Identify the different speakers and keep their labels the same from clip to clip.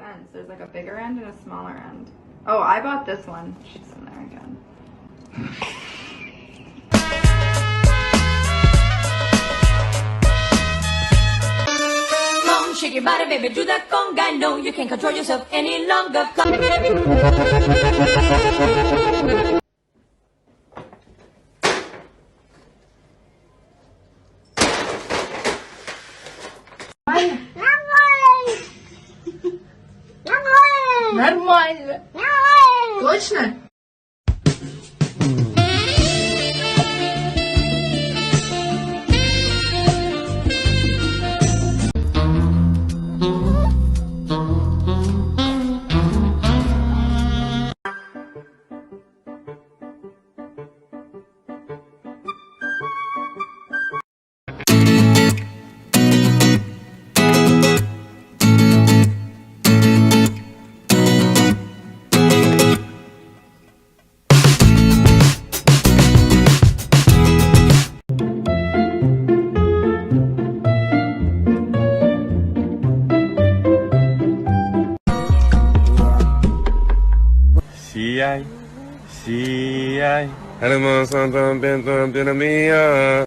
Speaker 1: ends. There's like a bigger end and a smaller end. Oh, I bought this one. She's in there again.
Speaker 2: Come on, shake your body, baby, do that conga. No, you can't control yourself any longer.
Speaker 3: Нормально. Точно?
Speaker 4: Siay, siay, alam santang bentang dinamia.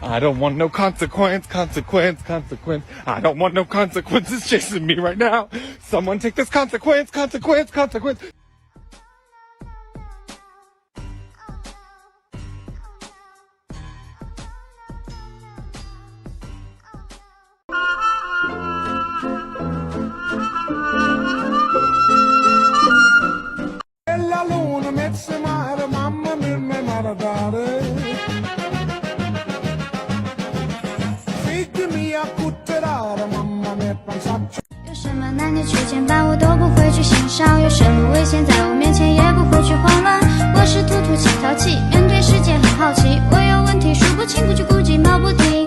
Speaker 4: I don't want no consequence. I don't want no consequences chasing me right now. Someone take this consequence.
Speaker 5: La luna mezza mare, mamma mia, mi maradare. Figli mia, cutterare, mamma mia, pensaccio.
Speaker 6: 有什么男女之间吧，我都不会去欣赏；有什么危险在我面前，也不会去慌乱。我是突突轻挑起，面对世界很好奇。我有问题数不清，不去顾忌，闹不停。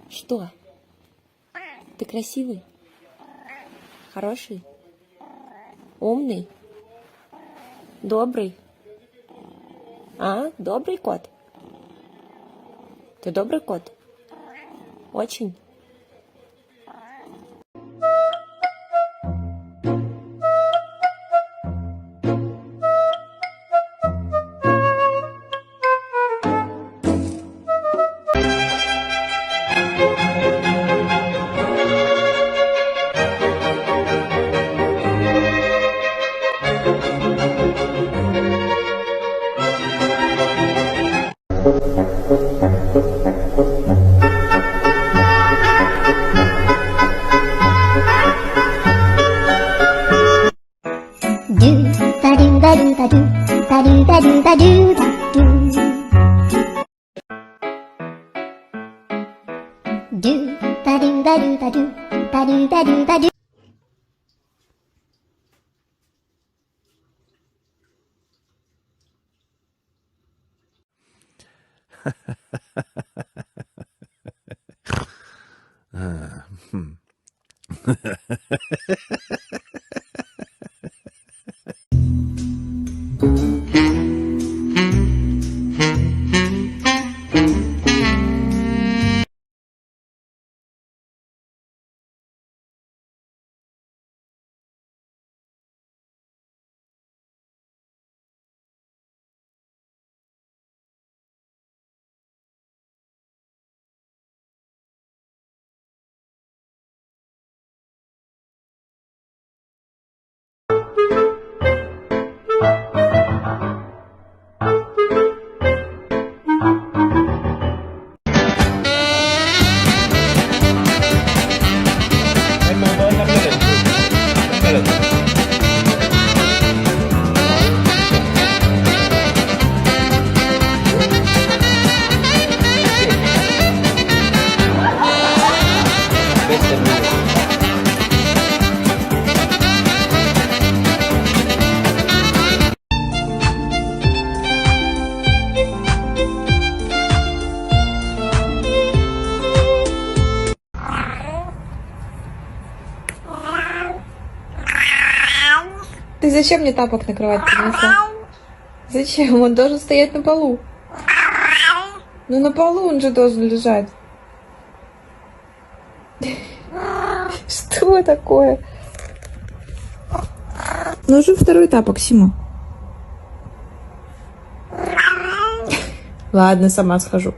Speaker 2: Что? Ты красивый? Хороший? Умный? Добрый? А? Добрый кот? Ты добрый кот? Очень.
Speaker 6: Do da do da do da do da do da do da do da do. Do da do da do da do da do da do da do.
Speaker 7: Ты зачем мне тапок на кровать принесла? Зачем? Он должен стоять на полу. Ну на полу он же должен лежать. Что такое? Нужен второй тапок, Сима. Ладно, сама схожу.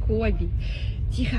Speaker 8: Коби, тихо.